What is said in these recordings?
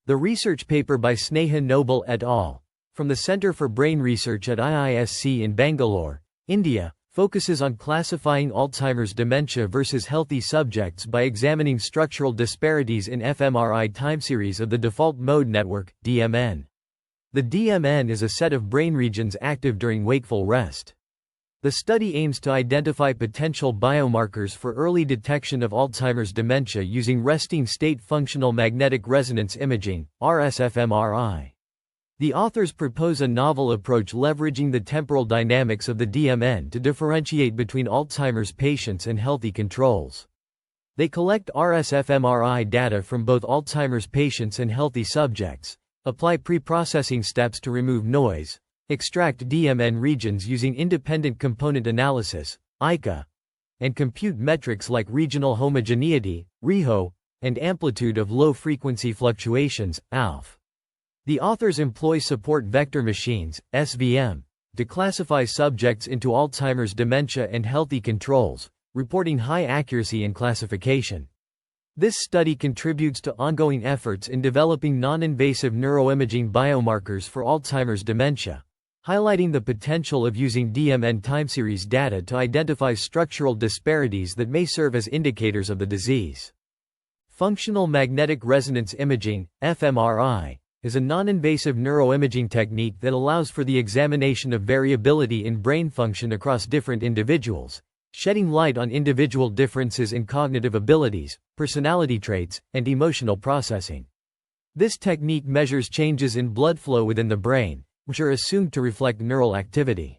The research paper by Sneha Noble et al. From the Center for Brain Research at IISc in Bangalore, India, focuses on classifying Alzheimer's dementia versus healthy subjects by examining structural disparities in fMRI time series of the default mode network, DMN. The DMN is a set of brain regions active during wakeful rest. The study aims to identify potential biomarkers for early detection of Alzheimer's dementia using resting state functional magnetic resonance imaging, RSFMRI. The authors propose a novel approach leveraging the temporal dynamics of the DMN to differentiate between Alzheimer's patients and healthy controls. They collect RSFMRI data from both Alzheimer's patients and healthy subjects, apply pre-processing steps to remove noise, extract DMN regions using independent component analysis, ICA, and compute metrics like regional homogeneity, ReHo, and amplitude of low-frequency fluctuations, ALF. The authors employ support vector machines, SVM, to classify subjects into Alzheimer's dementia and healthy controls, reporting high accuracy in classification. This study contributes to ongoing efforts in developing non-invasive neuroimaging biomarkers for Alzheimer's dementia, highlighting the potential of using DMN time series data to identify structural disparities that may serve as indicators of the disease. Functional magnetic resonance imaging, fMRI, is a non-invasive neuroimaging technique that allows for the examination of variability in brain function across different individuals, shedding light on individual differences in cognitive abilities, personality traits, and emotional processing. This technique measures changes in blood flow within the brain, which are assumed to reflect neural activity.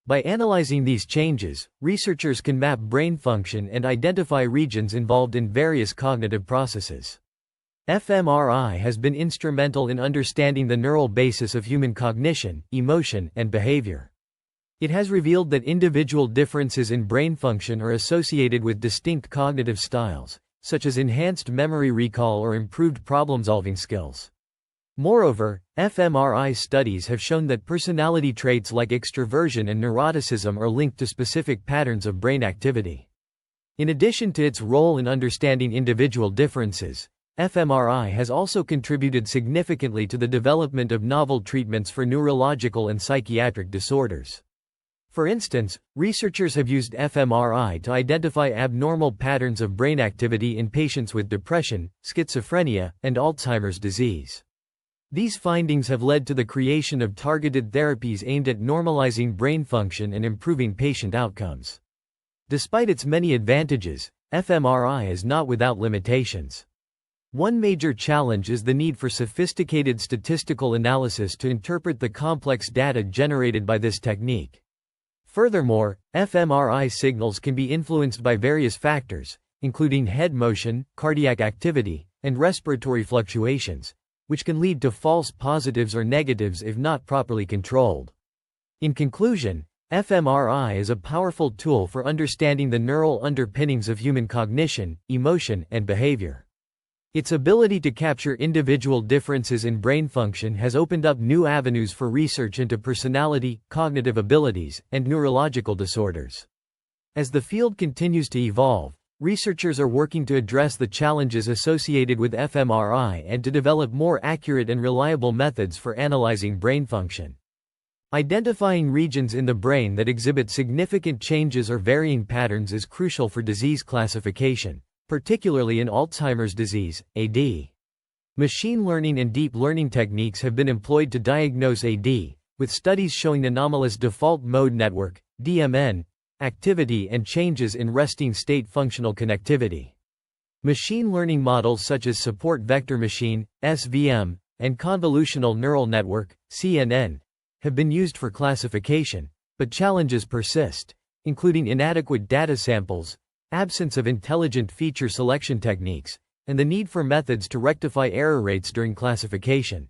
By analyzing these changes, researchers can map brain function and identify regions involved in various cognitive processes. fMRI has been instrumental in understanding the neural basis of human cognition, emotion, and behavior. It has revealed that individual differences in brain function are associated with distinct cognitive styles, such as enhanced memory recall or improved problem-solving skills. Moreover, fMRI studies have shown that personality traits like extroversion and neuroticism are linked to specific patterns of brain activity. In addition to its role in understanding individual differences, fMRI has also contributed significantly to the development of novel treatments for neurological and psychiatric disorders. For instance, researchers have used fMRI to identify abnormal patterns of brain activity in patients with depression, schizophrenia, and Alzheimer's disease. These findings have led to the creation of targeted therapies aimed at normalizing brain function and improving patient outcomes. Despite its many advantages, fMRI is not without limitations. One major challenge is the need for sophisticated statistical analysis to interpret the complex data generated by this technique. Furthermore, fMRI signals can be influenced by various factors, including head motion, cardiac activity, and respiratory fluctuations, which can lead to false positives or negatives if not properly controlled. In conclusion, fMRI is a powerful tool for understanding the neural underpinnings of human cognition, emotion, and behavior. Its ability to capture individual differences in brain function has opened up new avenues for research into personality, cognitive abilities, and neurological disorders. As the field continues to evolve, researchers are working to address the challenges associated with fMRI and to develop more accurate and reliable methods for analyzing brain function. Identifying regions in the brain that exhibit significant changes or varying patterns is crucial for disease classification, particularly in Alzheimer's disease, AD. Machine learning and deep learning techniques have been employed to diagnose AD, with studies showing anomalous default mode network, DMN, activity and changes in resting state functional connectivity. Machine learning models such as support vector machine, SVM, and convolutional neural network, CNN, have been used for classification, but challenges persist, including inadequate data samples, absence of intelligent feature selection techniques, and the need for methods to rectify error rates during classification.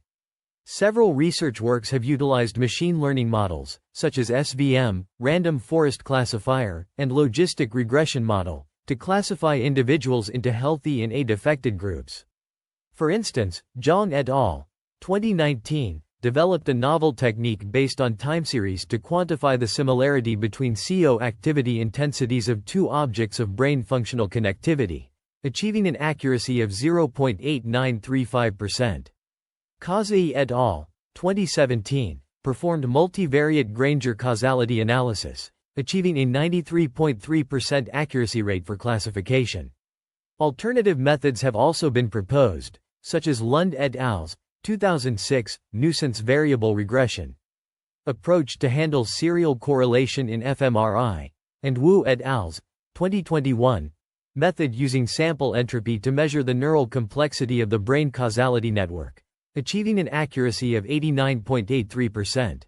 Several research works have utilized machine learning models, such as SVM, random forest classifier, and logistic regression model, to classify individuals into healthy and AD-affected groups. For instance, Zhang et al. 2019 developed a novel technique based on time series to quantify the similarity between CO activity intensities of two objects of brain functional connectivity, achieving an accuracy of 0.8935%. Kazai et al. 2017 performed multivariate Granger causality analysis, achieving a 93.3% accuracy rate for classification. Alternative methods have also been proposed, such as Lund et al.'s 2006 nuisance variable regression approach to handle serial correlation in fMRI, and Wu et al.'s 2021 method using sample entropy to measure the neural complexity of the brain causality network, achieving an accuracy of 89.83%.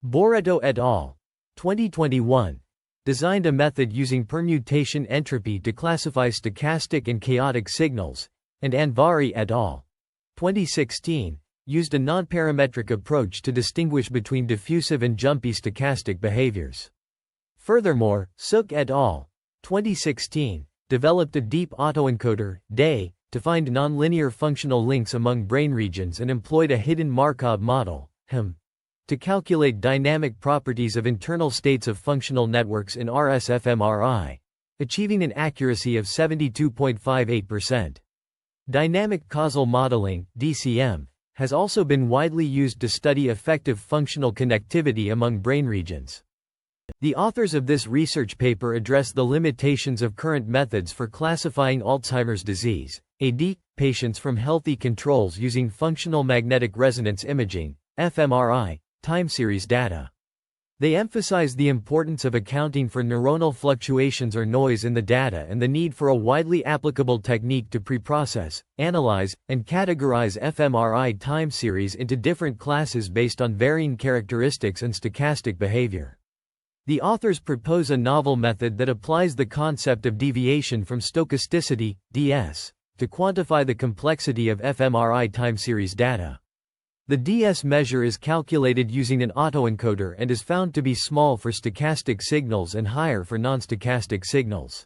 Boretto et al. 2021 designed a method using permutation entropy to classify stochastic and chaotic signals, and Anvari et al. 2016 used a nonparametric approach to distinguish between diffusive and jumpy stochastic behaviors. Furthermore, Issac et al. 2016 developed a deep autoencoder (DE) to find nonlinear functional links among brain regions and employed a hidden Markov model HM to calculate dynamic properties of internal states of functional networks in RS-fMRI, achieving an accuracy of 72.58%. Dynamic causal modeling (DCM) has also been widely used to study effective functional connectivity among brain regions. The authors of this research paper address the limitations of current methods for classifying Alzheimer's disease, AD, patients from healthy controls using functional magnetic resonance imaging, fMRI, time-series data. They emphasize the importance of accounting for neuronal fluctuations or noise in the data and the need for a widely applicable technique to preprocess, analyze, and categorize fMRI time series into different classes based on varying characteristics and stochastic behavior. The authors propose a novel method that applies the concept of deviation from stochasticity, DS, to quantify the complexity of fMRI time series data. The DS measure is calculated using an autoencoder and is found to be small for stochastic signals and higher for non-stochastic signals.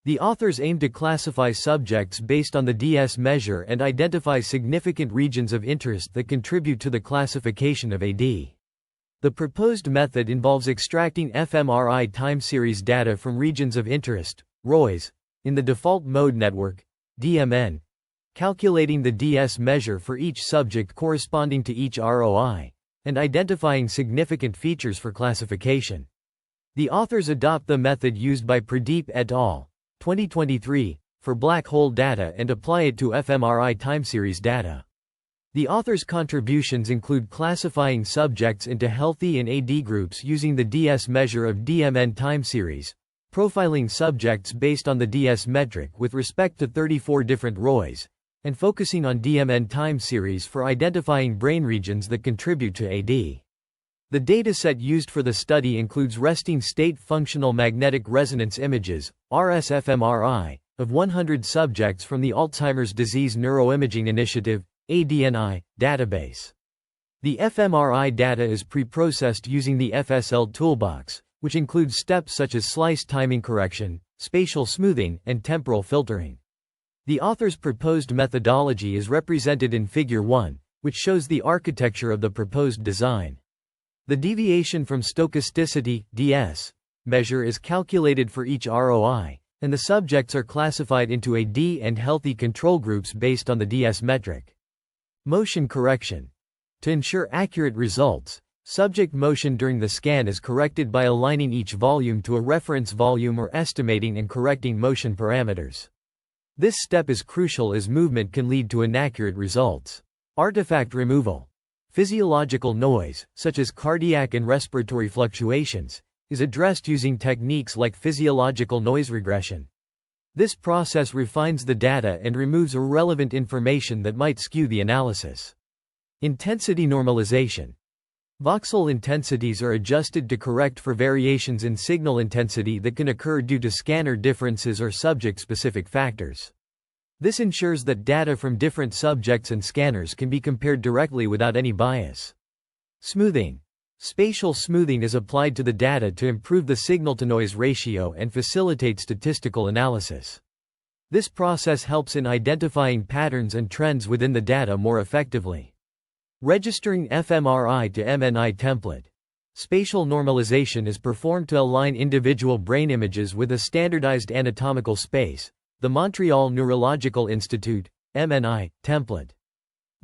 The authors aim to classify subjects based on the DS measure and identify significant regions of interest that contribute to the classification of AD. The proposed method involves extracting fMRI time series data from regions of interest, ROIs, in the default mode network, DMN, calculating the DS measure for each subject corresponding to each ROI, and identifying significant features for classification. The authors adopt the method used by Pradeep et al. 2023 for black hole data and apply it to fMRI time series data. The authors' contributions include classifying subjects into healthy and AD groups using the DS measure of DMN time series, profiling subjects based on the DS metric with respect to 34 different ROIs, and focusing on DMN time series for identifying brain regions that contribute to AD. The dataset used for the study includes resting state functional magnetic resonance images, RS-fMRI, of 100 subjects from the Alzheimer's Disease Neuroimaging Initiative, ADNI, database. The fMRI data is preprocessed using the FSL toolbox, which includes steps such as slice timing correction, spatial smoothing, and temporal filtering. The author's proposed methodology is represented in Figure 1, which shows the architecture of the proposed design. The deviation from stochasticity, DS, measure is calculated for each ROI, and the subjects are classified into AD and healthy control groups based on the DS metric. Motion correction. To ensure accurate results, subject motion during the scan is corrected by aligning each volume to a reference volume or estimating and correcting motion parameters. This step is crucial as movement can lead to inaccurate results. Artifact removal. Physiological noise, such as cardiac and respiratory fluctuations, is addressed using techniques like physiological noise regression. This process refines the data and removes irrelevant information that might skew the analysis. Intensity normalization. Voxel intensities are adjusted to correct for variations in signal intensity that can occur due to scanner differences or subject-specific factors. This ensures that data from different subjects and scanners can be compared directly without any bias. Smoothing. Spatial smoothing is applied to the data to improve the signal-to-noise ratio and facilitate statistical analysis. This process helps in identifying patterns and trends within the data more effectively. Registering fMRI to MNI template. Spatial normalization is performed to align individual brain images with a standardized anatomical space, the Montreal Neurological Institute, MNI, template.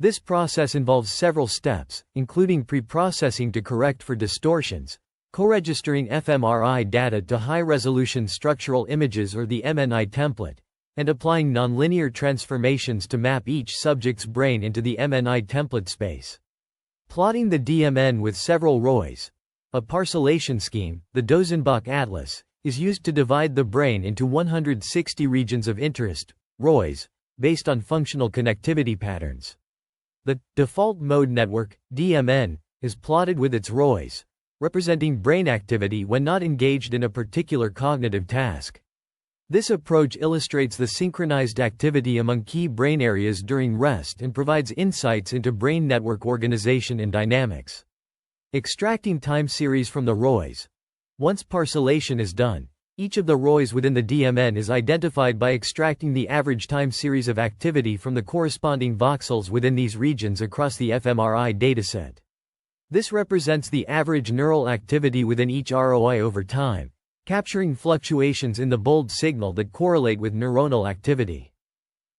This process involves several steps, including pre-processing to correct for distortions, co-registering fMRI data to high-resolution structural images or the MNI template, and applying nonlinear transformations to map each subject's brain into the MNI template space. Plotting the DMN with several ROIs, a parcellation scheme, the Dozenbach atlas, is used to divide the brain into 160 regions of interest, ROIs, based on functional connectivity patterns. The default mode network, DMN, is plotted with its ROIs, representing brain activity when not engaged in a particular cognitive task. This approach illustrates the synchronized activity among key brain areas during rest and provides insights into brain network organization and dynamics. Extracting time series from the ROIs. Once parcellation is done, each of the ROIs within the DMN is identified by extracting the average time series of activity from the corresponding voxels within these regions across the fMRI dataset. This represents the average neural activity within each ROI over time, capturing fluctuations in the bold signal that correlate with neuronal activity.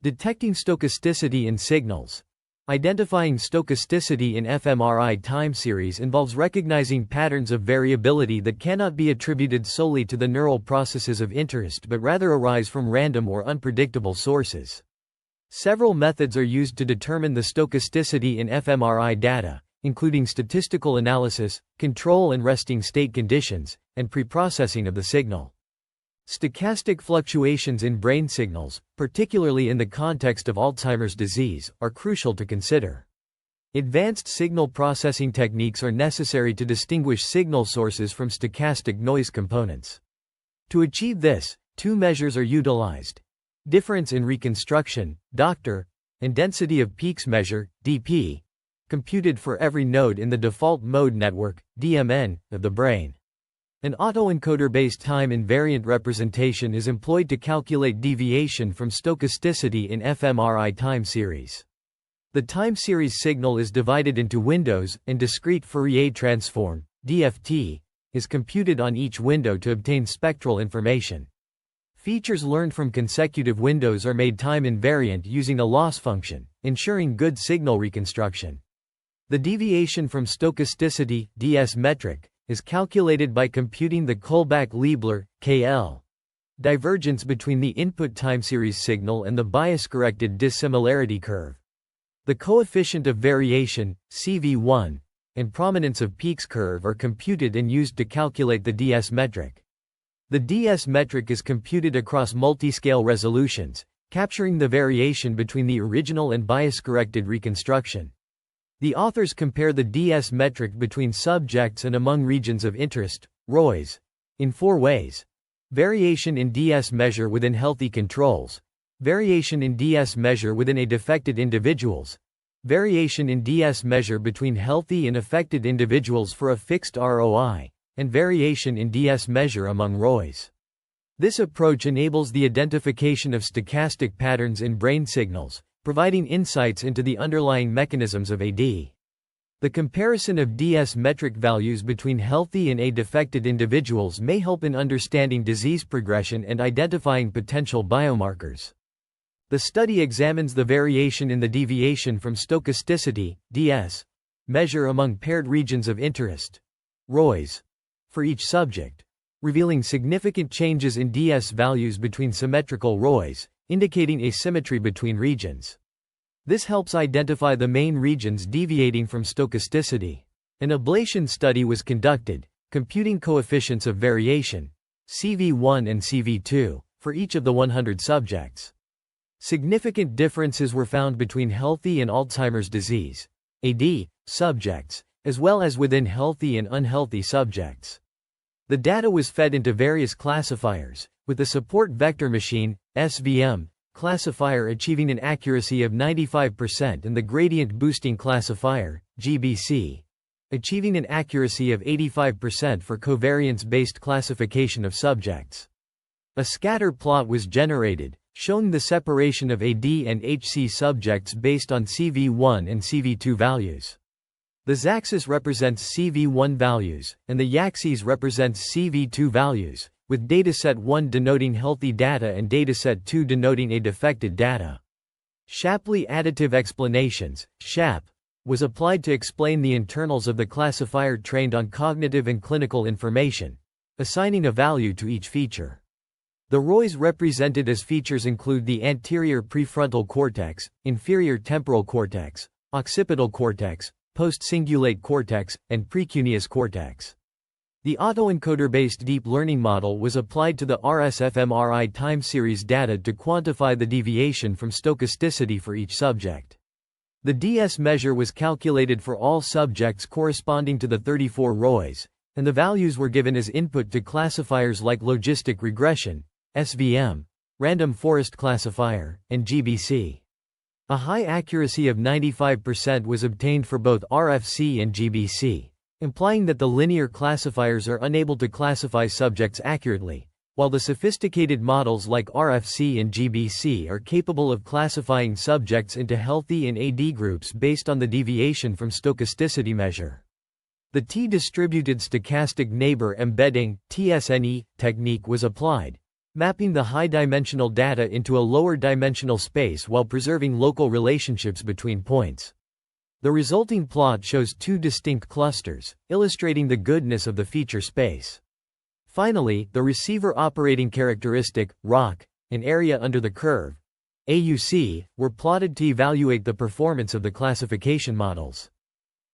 Detecting stochasticity in signals. Identifying stochasticity in fMRI time series involves recognizing patterns of variability that cannot be attributed solely to the neural processes of interest but rather arise from random or unpredictable sources. Several methods are used to determine the stochasticity in fMRI data, including statistical analysis, control and resting state conditions, and preprocessing of the signal. Stochastic fluctuations in brain signals, particularly in the context of Alzheimer's disease, are crucial to consider. Advanced signal processing techniques are necessary to distinguish signal sources from stochastic noise components. To achieve this, two measures are utilized: difference in reconstruction, Dr., and density of peaks measure, DP, computed for every node in the default mode network, DMN, of the brain. An autoencoder-based time-invariant representation is employed to calculate deviation from stochasticity in fMRI time series. The time series signal is divided into windows, and discrete Fourier transform, DFT, is computed on each window to obtain spectral information. Features learned from consecutive windows are made time-invariant using a loss function, ensuring good signal reconstruction. The deviation from stochasticity, DS metric, is calculated by computing the Kullback-Leibler (KL) divergence between the input time series signal and the bias-corrected dissimilarity curve. The coefficient of variation, CV1, and prominence of peaks curve are computed and used to calculate the DS metric. The DS metric is computed across multiscale resolutions, capturing the variation between the original and bias-corrected reconstruction. The authors compare the DS metric between subjects and among regions of interest, ROIs, in four ways: variation in DS measure within healthy controls, variation in DS measure within a defected individuals, variation in DS measure between healthy and affected individuals for a fixed ROI, and variation in DS measure among ROIs. This approach enables the identification of stochastic patterns in brain signals, providing insights into the underlying mechanisms of AD. The comparison of DS metric values between healthy and AD-affected individuals may help in understanding disease progression and identifying potential biomarkers. The study examines the variation in the deviation from stochasticity, DS, measure among paired regions of interest, ROIs, for each subject, revealing significant changes in DS values between symmetrical ROIs, indicating asymmetry between regions. This helps identify the main regions deviating from stochasticity. An ablation study was conducted, computing coefficients of variation, CV1 and CV2, for each of the 100 subjects. Significant differences were found between healthy and Alzheimer's disease, AD, subjects, as well as within healthy and unhealthy subjects. The data was fed into various classifiers, with the support vector machine, SVM, classifier achieving an accuracy of 95% and the gradient boosting classifier, GBC, achieving an accuracy of 85% for covariance-based classification of subjects. A scatter plot was generated, showing the separation of AD and HC subjects based on CV1 and CV2 values. The z-axis represents CV1 values, and the y-axis represents CV2 values, with dataset 1 denoting healthy data and dataset 2 denoting a defected data. Shapley additive explanations, SHAP, was applied to explain the internals of the classifier trained on cognitive and clinical information, assigning a value to each feature. The ROIs represented as features include the anterior prefrontal cortex, inferior temporal cortex, occipital cortex, post-cingulate cortex, and precuneus cortex. The autoencoder-based deep learning model was applied to the RS-fMRI time series data to quantify the deviation from stochasticity for each subject. The DS measure was calculated for all subjects corresponding to the 34 ROIs, and the values were given as input to classifiers like logistic regression, SVM, random forest classifier, and GBC. A high accuracy of 95% was obtained for both RFC and GBC, implying that the linear classifiers are unable to classify subjects accurately, while the sophisticated models like RFC and GBC are capable of classifying subjects into healthy and AD groups based on the deviation from stochasticity measure. The T-distributed stochastic neighbor embedding (TSNE) technique was applied, mapping the high-dimensional data into a lower-dimensional space while preserving local relationships between points. The resulting plot shows two distinct clusters, illustrating the goodness of the feature space. Finally, the receiver operating characteristic, ROC, and area under the curve, AUC, were plotted to evaluate the performance of the classification models.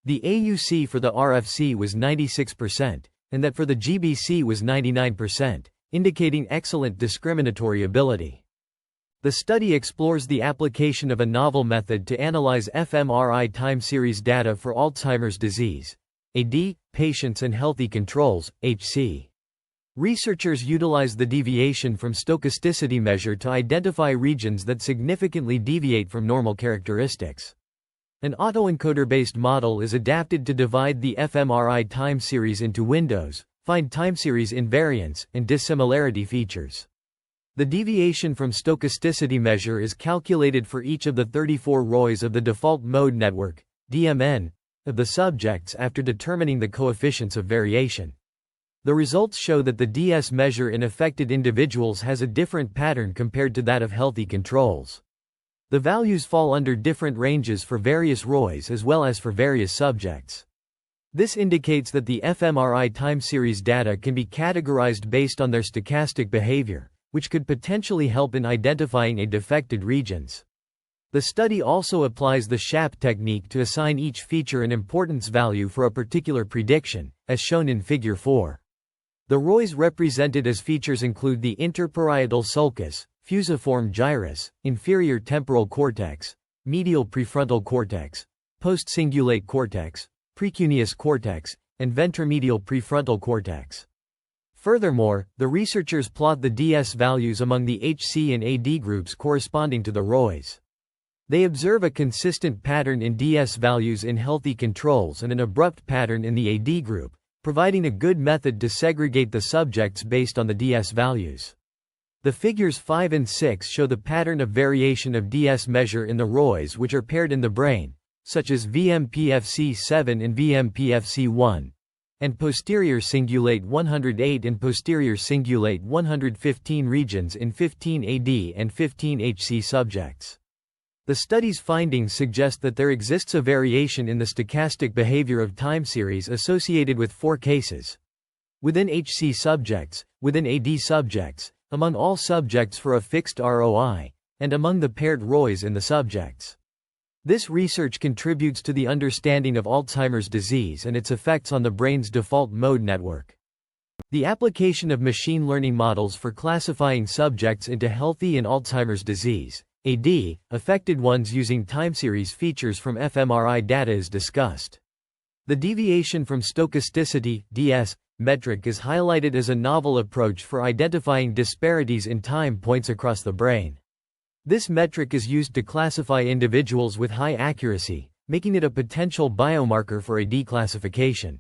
The AUC for the RFC was 96%, and that for the GBC was 99%. Indicating excellent discriminatory ability. The study explores the application of a novel method to analyze fMRI time series data for Alzheimer's disease, AD, patients and healthy controls, HC. Researchers utilize the deviation from stochasticity measure to identify regions that significantly deviate from normal characteristics. An autoencoder-based model is adapted to divide the fMRI time series into windows, find time series invariance, and dissimilarity features. The deviation from stochasticity measure is calculated for each of the 34 ROIs of the default mode network, DMN, of the subjects after determining the coefficients of variation. The results show that the DS measure in affected individuals has a different pattern compared to that of healthy controls. The values fall under different ranges for various ROIs as well as for various subjects. This indicates that the fMRI time series data can be categorized based on their stochastic behavior, which could potentially help in identifying defected regions. The study also applies the SHAP technique to assign each feature an importance value for a particular prediction, as shown in Figure 4. The ROIs represented as features include the interparietal sulcus, fusiform gyrus, inferior temporal cortex, medial prefrontal cortex, post-cingulate cortex, precuneus cortex, and ventromedial prefrontal cortex. Furthermore, the researchers plot the DS values among the HC and AD groups corresponding to the ROIs. They observe a consistent pattern in DS values in healthy controls and an abrupt pattern in the AD group, providing a good method to segregate the subjects based on the DS values. The figures 5 and 6 show the pattern of variation of DS measure in the ROIs which are paired in the brain, such as VMPFC7 and VMPFC1, and posterior cingulate 108 and posterior cingulate 115 regions in 15 AD and 15 HC subjects. The study's findings suggest that there exists a variation in the stochastic behavior of time series associated with 4 cases. Within HC subjects, within AD subjects, among all subjects for a fixed ROI, and among the paired ROIs in the subjects. This research contributes to the understanding of Alzheimer's disease and its effects on the brain's default mode network. The application of machine learning models for classifying subjects into healthy and Alzheimer's disease, AD, affected ones using time series features from fMRI data is discussed. The deviation from stochasticity, DS, metric is highlighted as a novel approach for identifying disparities in time points across the brain. This metric is used to classify individuals with high accuracy, making it a potential biomarker for AD classification.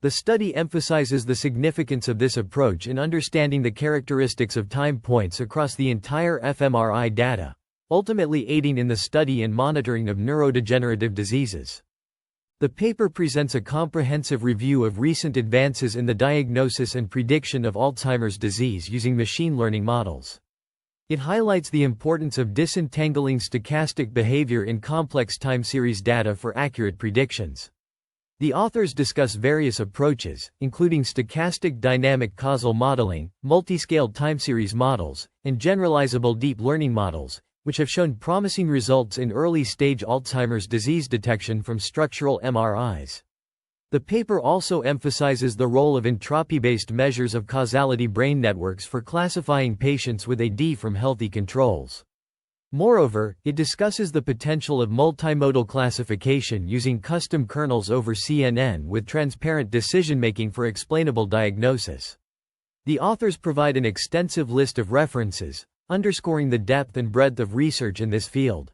The study emphasizes the significance of this approach in understanding the characteristics of time points across the entire fMRI data, ultimately aiding in the study and monitoring of neurodegenerative diseases. The paper presents a comprehensive review of recent advances in the diagnosis and prediction of Alzheimer's disease using machine learning models. It highlights the importance of disentangling stochastic behavior in complex time series data for accurate predictions. The authors discuss various approaches, including stochastic dynamic causal modeling, multiscale time series models, and generalizable deep learning models, which have shown promising results in early-stage Alzheimer's disease detection from structural MRIs. The paper also emphasizes the role of entropy-based measures of causality brain networks for classifying patients with AD from healthy controls. Moreover, it discusses the potential of multimodal classification using custom kernels over CNN with transparent decision-making for explainable diagnosis. The authors provide an extensive list of references, underscoring the depth and breadth of research in this field.